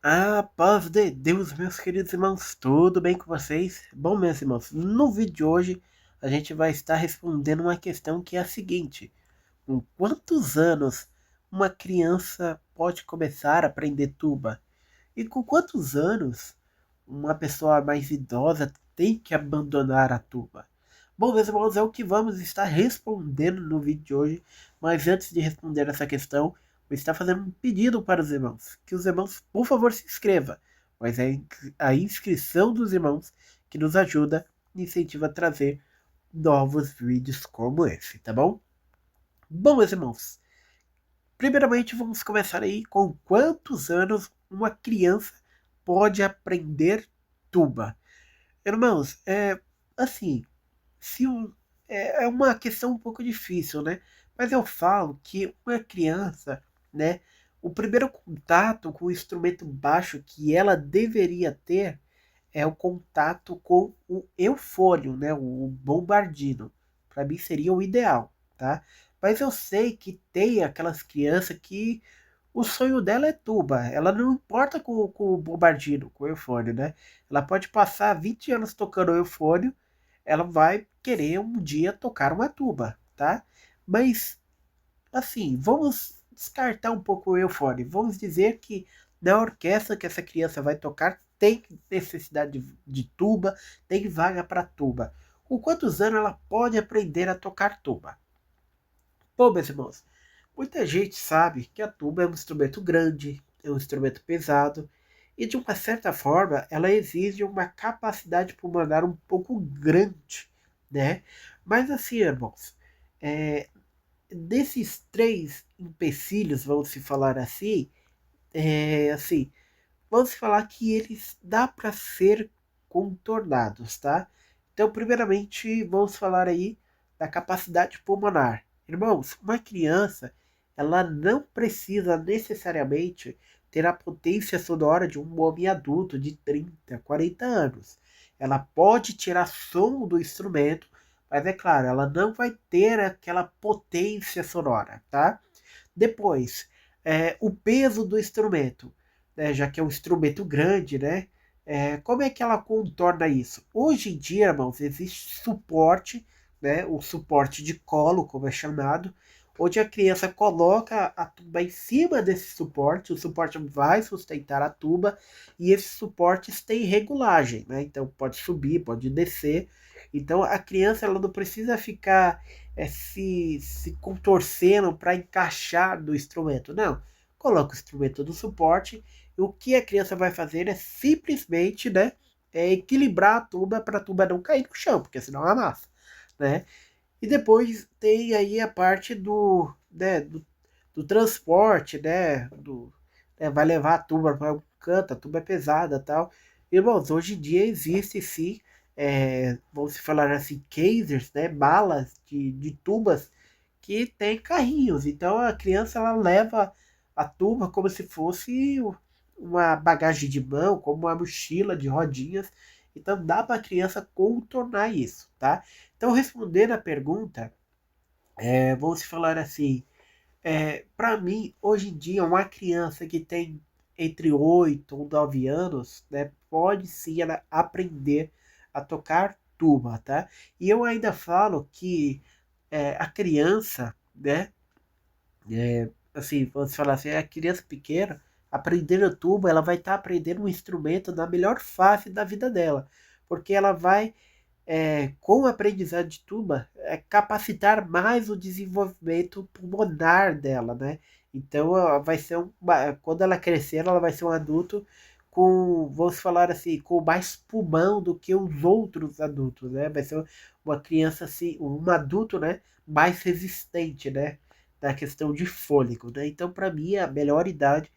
A paz de Deus, meus queridos irmãos, tudo bem com vocês? Bom, meus irmãos, no vídeo de hoje a gente vai estar respondendo uma questão que é a seguinte: com quantos anos uma criança pode começar a aprender tuba? E com quantos anos uma pessoa mais idosa tem que abandonar a tuba? Bom, meus irmãos, é o que vamos estar respondendo no vídeo de hoje. Mas antes de responder essa questão, vou estar fazendo um pedido para os irmãos. Que os irmãos, por favor, se inscrevam. Mas é a inscrição dos irmãos que nos ajuda e incentiva a trazer novos vídeos como esse, tá bom? Bom, meus irmãos, primeiramente vamos começar aí com quantos anos uma criança pode aprender tuba. Irmãos, assim, se um, é uma questão um pouco difícil, né? Mas eu falo que uma criança, né, o primeiro contato com o instrumento baixo que ela deveria ter é o contato com o eufônio, né, o bombardino. Para mim seria o ideal, tá? Mas eu sei que tem aquelas crianças que o sonho dela é tuba. Ela não importa com o bombardino, com o eufônio, né? Ela pode passar 20 anos tocando o eufônio, ela vai querer um dia tocar uma tuba, tá? Mas, assim, vamos descartar um pouco o eufônio. Vamos dizer que na orquestra que essa criança vai tocar tem necessidade de tuba, tem vaga para tuba. Com quantos anos ela pode aprender a tocar tuba? Bom, meus irmãos, muita gente sabe que a tuba é um instrumento grande, é um instrumento pesado e, de uma certa forma, ela exige uma capacidade pulmonar um pouco grande, né? Mas assim, irmãos, é, desses três empecilhos, vamos se falar assim, assim, vamos falar que eles dá para ser contornados, tá? Então, primeiramente, vamos falar aí da capacidade pulmonar. Irmãos, uma criança, ela não precisa necessariamente ter a potência sonora de um homem adulto de 30, 40 anos. Ela pode tirar som do instrumento, mas é claro, ela não vai ter aquela potência sonora, tá? Depois, o peso do instrumento, né, já que é um instrumento grande, né? Como é que ela contorna isso? Hoje em dia, irmãos, existe suporte, né? O suporte de colo, como é chamado, onde a criança coloca a tuba em cima desse suporte, o suporte vai sustentar a tuba e esses suportes têm regulagem, né? Então pode subir, pode descer. Então a criança ela não precisa ficar se contorcendo para encaixar no instrumento. Não. Coloca o instrumento no suporte e o que a criança vai fazer é simplesmente, né, equilibrar a tuba para a tuba não cair no chão, porque senão amassa, né? E depois tem aí a parte do transporte, vai levar a tuba para um canto, a tuba é pesada tal. Irmãos, hoje em dia existe sim, vamos falar assim, casers, né, balas de tubas que tem carrinhos. Então a criança ela leva a tuba como se fosse uma bagagem de mão, como uma mochila de rodinhas. Então dá para a criança contornar isso, tá? Então respondendo a pergunta, vamos falar assim, para mim, hoje em dia, uma criança que tem entre 8 ou 9 anos, né, pode sim ela aprender a tocar tuba, tá? E eu ainda falo que a criança, né, assim, vamos falar assim, a criança pequena, aprendendo tuba, ela vai estar aprendendo um instrumento na melhor fase da vida dela, porque ela vai com o aprendizado de tuba, capacitar mais o desenvolvimento pulmonar dela, né? Então, vai ser quando ela crescer, ela vai ser um adulto com, vamos falar assim, com mais pulmão do que os outros adultos, né? Vai ser uma criança assim, um adulto, né? Mais resistente, né? Na questão de fôlego, né? Então, para mim, é a melhor idade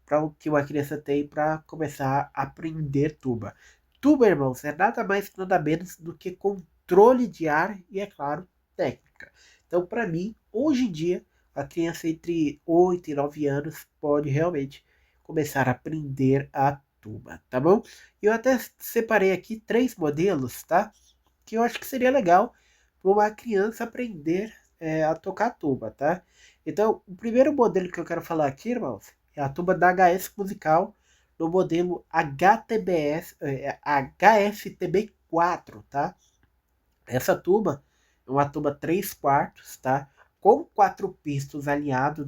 para o que uma criança tem para começar a aprender tuba. Tuba, irmãos, é nada mais nada menos do que controle de ar e, é claro, técnica. Então, para mim, hoje em dia, a criança entre 8 e 9 anos pode realmente começar a aprender a tuba, tá bom? Eu até separei aqui três modelos, tá? Que eu acho que seria legal para uma criança aprender a tocar tuba, tá? Então, o primeiro modelo que eu quero falar aqui, irmãos, é a tuba da HS Musical no modelo HSTB4, tá? Essa tuba é uma tuba 3 quartos, tá? Com 4 pistos alinhados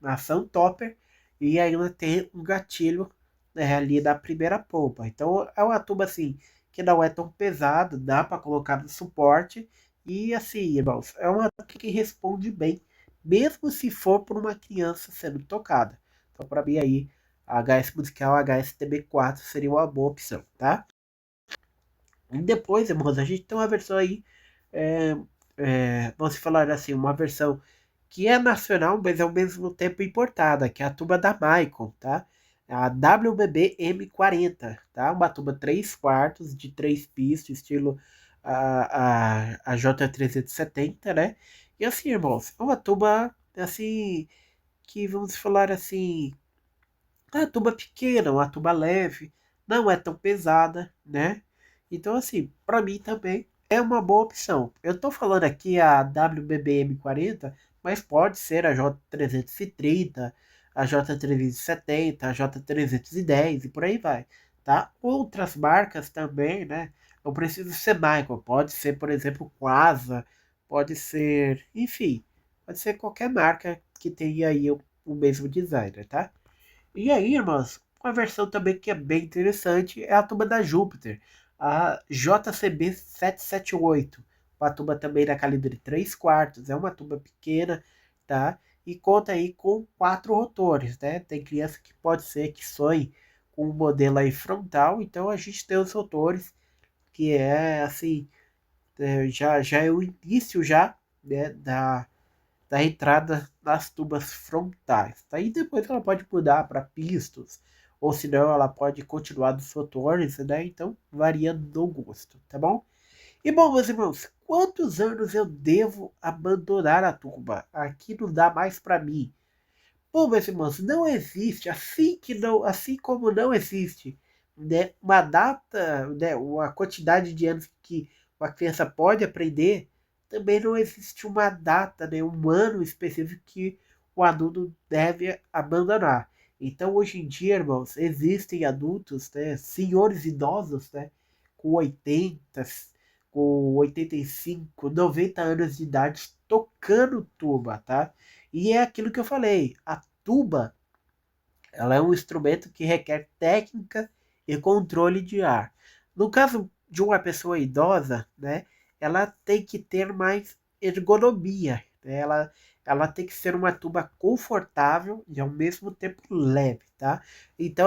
na ação topper e ainda tem um gatilho, né, ali da primeira polpa. Então é uma tuba assim que não é tão pesada, dá para colocar no suporte e assim, irmãos, é uma tuba que responde bem, mesmo se for por uma criança sendo tocada. Então para mim aí a HS Musical HSTB4 seria uma boa opção, tá? E depois, irmãos, a gente tem uma versão aí, é, vamos falar assim, uma versão que é nacional, mas ao mesmo tempo importada, que é a tuba da Maicon, tá? A WBB M40, tá? Uma tuba 3 quartos, de 3 pistas, estilo a J370, né? E assim, irmãos, é uma tuba, assim, que vamos falar assim, é uma tuba pequena, uma tuba leve, não é tão pesada, né? Então, assim, para mim também é uma boa opção. Eu tô falando aqui a WBBM40, mas pode ser a J330, a J370, a J310 e por aí vai, tá? Outras marcas também, né? Não precisa ser Michael, pode ser, por exemplo, Quasar, pode ser, enfim, pode ser qualquer marca que tenha aí o mesmo designer, tá? E aí, irmãos, uma versão também que é bem interessante é a tuba da Júpiter, a JCB 778. Uma tuba também da calibre 3 quartos, é uma tuba pequena, tá? E conta aí com 4 rotores, né? Tem criança que pode ser que sonhe com um modelo aí frontal, então a gente tem os rotores, que é assim, já é o início já, né, da entrada das tubas frontais. Aí depois ela pode mudar para pistos, ou senão ela pode continuar dos rotores, né? Então varia do gosto, tá bom? E bom, meus irmãos, quantos anos eu devo abandonar a tuba? Aqui não dá mais para mim. Bom, meus irmãos, não existe, assim como não existe, né, uma data, né, uma quantidade de anos que uma criança pode aprender, também não existe uma data, né, um ano específico que o adulto deve abandonar. Então, hoje em dia, irmãos, existem adultos, né, senhores idosos, né, com 80, com 85, 90 anos de idade tocando tuba, tá? E é aquilo que eu falei, a tuba, ela é um instrumento que requer técnica e controle de ar. No caso de uma pessoa idosa, né, ela tem que ter mais ergonomia, né? Ela tem que ser uma tuba confortável e ao mesmo tempo leve, tá? Então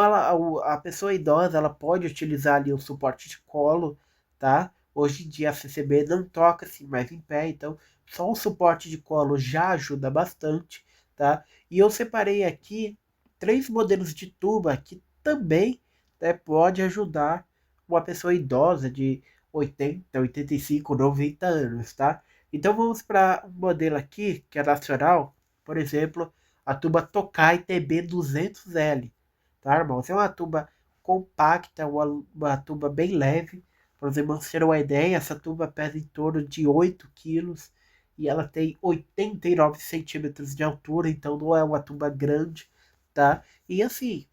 a pessoa idosa ela pode utilizar ali o suporte de colo, tá? Hoje em dia a CCB não toca assim mais em pé, então só o suporte de colo já ajuda bastante, tá? E eu separei aqui 3 modelos de tuba que também, né, pode ajudar uma pessoa idosa de 80, 85, 90 anos, tá? Então vamos para um modelo aqui que é nacional, por exemplo, a tuba Tokai TB200L, tá, irmãos? É uma tuba compacta, uma tuba bem leve. Para os irmãos terem uma ideia, essa tuba pesa em torno de 8 quilos e ela tem 89 centímetros de altura, então não é uma tuba grande, tá? E assim,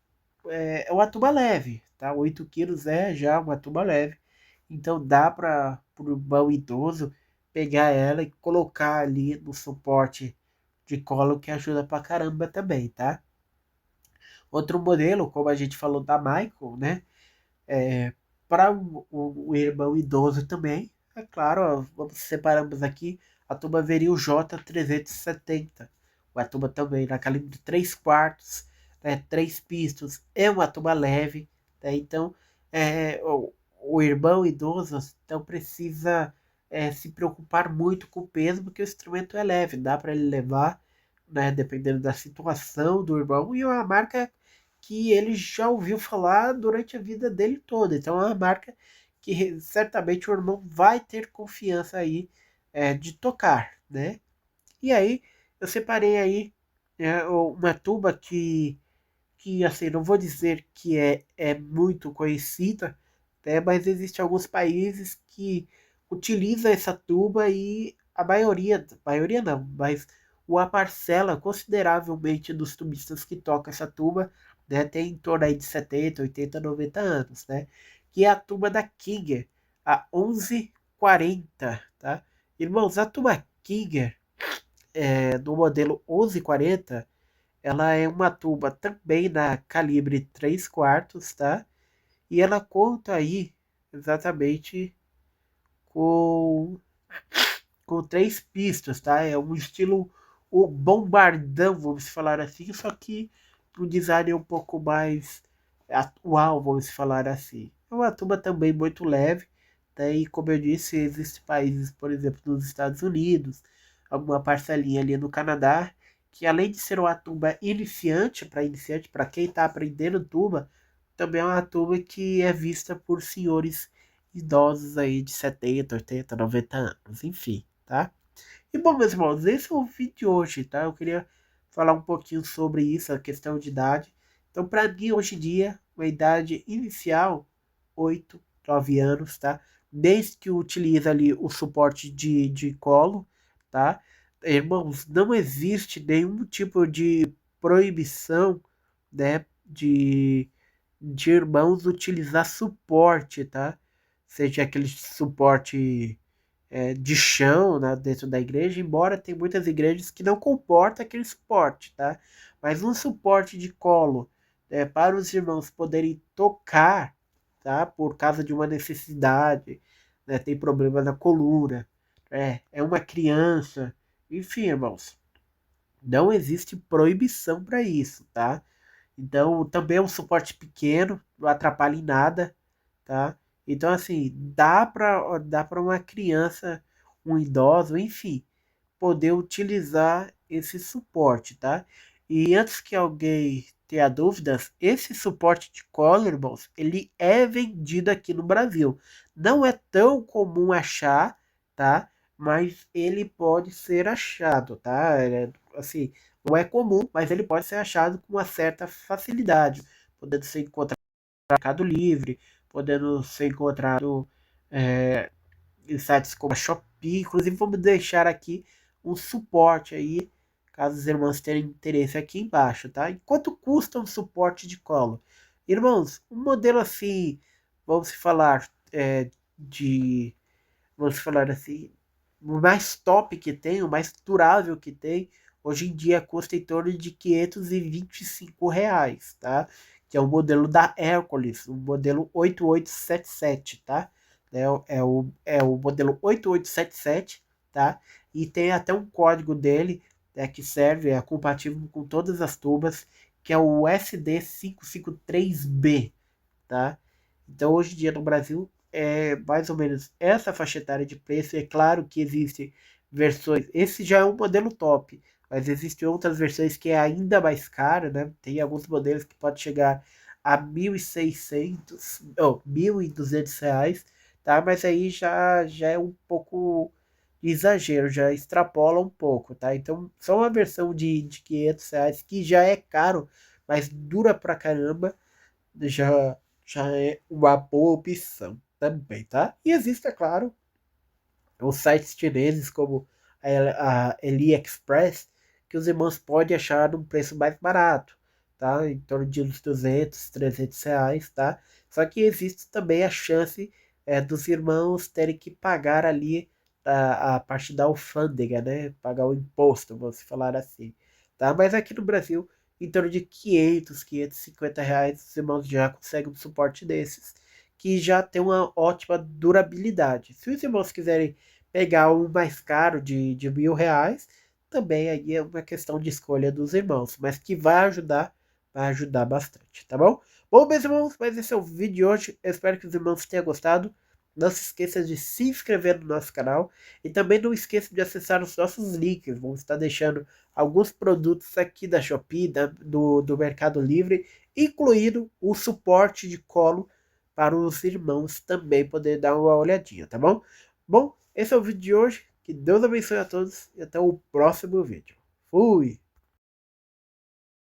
é uma tuba leve, tá? 8 quilos é já uma tuba leve. Então dá para o irmão idoso pegar ela e colocar ali no suporte de colo que ajuda pra caramba também, tá? Outro modelo, como a gente falou da Michael, né? Para o irmão idoso também, é claro, ó, vamos separamos aqui a tuba Veril J370. Uma tuba também na calibre de 3 quartos, né, 3 pistos, é uma tuba leve, né, então o irmão idoso então precisa se preocupar muito com o peso, porque o instrumento é leve, dá para ele levar, né, dependendo da situação do irmão, e é uma marca que ele já ouviu falar durante a vida dele toda. Então é uma marca que certamente o irmão vai ter confiança aí de tocar, né? E aí eu separei aí uma tuba que assim, não vou dizer que é muito conhecida, né, mas existem alguns países que utilizam essa tuba e maioria não, mas uma parcela consideravelmente dos tubistas que tocam essa tuba né, tem em torno aí de 70, 80, 90 anos, né? Que é a turma da Kinger, a 1140, tá? Irmãos, a turma Kinger, do modelo 1140, ela é uma tuba também na calibre 3 quartos, tá? E ela conta aí exatamente com, com três pistas, tá? É um estilo o bombardão, vamos falar assim, só que um design um pouco mais atual, vamos falar assim. É uma tuba também muito leve, tá? E como eu disse, existem países, por exemplo, nos Estados Unidos, alguma parcelinha ali no Canadá, que além de ser uma tuba iniciante, para quem está aprendendo tuba, também é uma tuba que é vista por senhores idosos aí de 70, 80, 90 anos, enfim, tá? E bom, meus irmãos, esse é o vídeo de hoje, tá? Eu queria falar um pouquinho sobre isso, a questão de idade. Então, para mim, hoje em dia, uma idade inicial, 8, 9 anos, tá? Desde que utiliza ali o suporte de colo, tá? Irmãos, não existe nenhum tipo de proibição, né, de irmãos utilizar suporte, tá? Seja aquele suporte de chão, né, dentro da igreja, embora tem muitas igrejas que não comportam aquele suporte, tá? Mas um suporte de colo para os irmãos poderem tocar, tá? Por causa de uma necessidade, né? Tem problema na coluna, é uma criança, enfim, irmãos, não existe proibição para isso, tá? Então, também é um suporte pequeno, não atrapalha em nada, tá? Então, assim, dá para uma criança, um idoso, enfim, poder utilizar esse suporte, tá? E antes que alguém tenha dúvidas, esse suporte de cola, irmãos, ele é vendido aqui no Brasil. Não é tão comum achar, tá? Mas ele pode ser achado, tá? Assim, não é comum, mas ele pode ser achado com uma certa facilidade, podendo ser encontrado no Mercado Livre, podendo ser encontrado é, em sites como a Shopee. Inclusive, vamos deixar aqui um suporte aí, caso os irmãos tenham interesse aqui embaixo, tá? E quanto custa um suporte de colo? Irmãos, um modelo assim, vamos falar de, vamos falar assim, o mais top que tem, o mais durável que tem, hoje em dia custa em torno de R$ 525, tá? Que é o modelo da Hercules, o modelo 8877, tá? É o modelo 8877, tá? E tem até um código dele, que serve, é compatível com todas as tubas, que é o SD553B, tá? Então, hoje em dia no Brasil, é mais ou menos essa faixa etária de preço. É claro que existem versões, esse já é um modelo top, mas existem outras versões que é ainda mais cara, né? Tem alguns modelos que pode chegar a 1.600 ou R$ 1.200, tá? Mas aí já é um pouco de exagero, já extrapola um pouco, tá? Então, só uma versão de R$ 500 que já é caro, mas dura pra caramba, já, já é uma boa opção também, tá? E existe, é claro, os sites chineses como a AliExpress, que os irmãos podem achar num preço mais barato, tá? Em torno de uns R$ 200, R$ 300, tá? Só que existe também a chance dos irmãos terem que pagar ali a parte da alfândega, né? Pagar o imposto, vamos falar assim, tá? Mas aqui no Brasil, em torno de R$ 550, os irmãos já conseguem um suporte desses, que já tem uma ótima durabilidade. Se os irmãos quiserem pegar um mais caro de R$ 1.000, também aí é uma questão de escolha dos irmãos, mas que vai ajudar bastante, tá bom? Bom, meus irmãos, mas esse é o vídeo de hoje. Eu espero que os irmãos tenham gostado. Não se esqueça de se inscrever no nosso canal e também não esqueça de acessar os nossos links. Vamos estar deixando alguns produtos aqui da Shopee, do Mercado Livre, incluindo o suporte de colo para os irmãos também poder dar uma olhadinha, tá bom? Bom, esse é o vídeo de hoje. Que Deus abençoe a todos e até o próximo vídeo. Fui!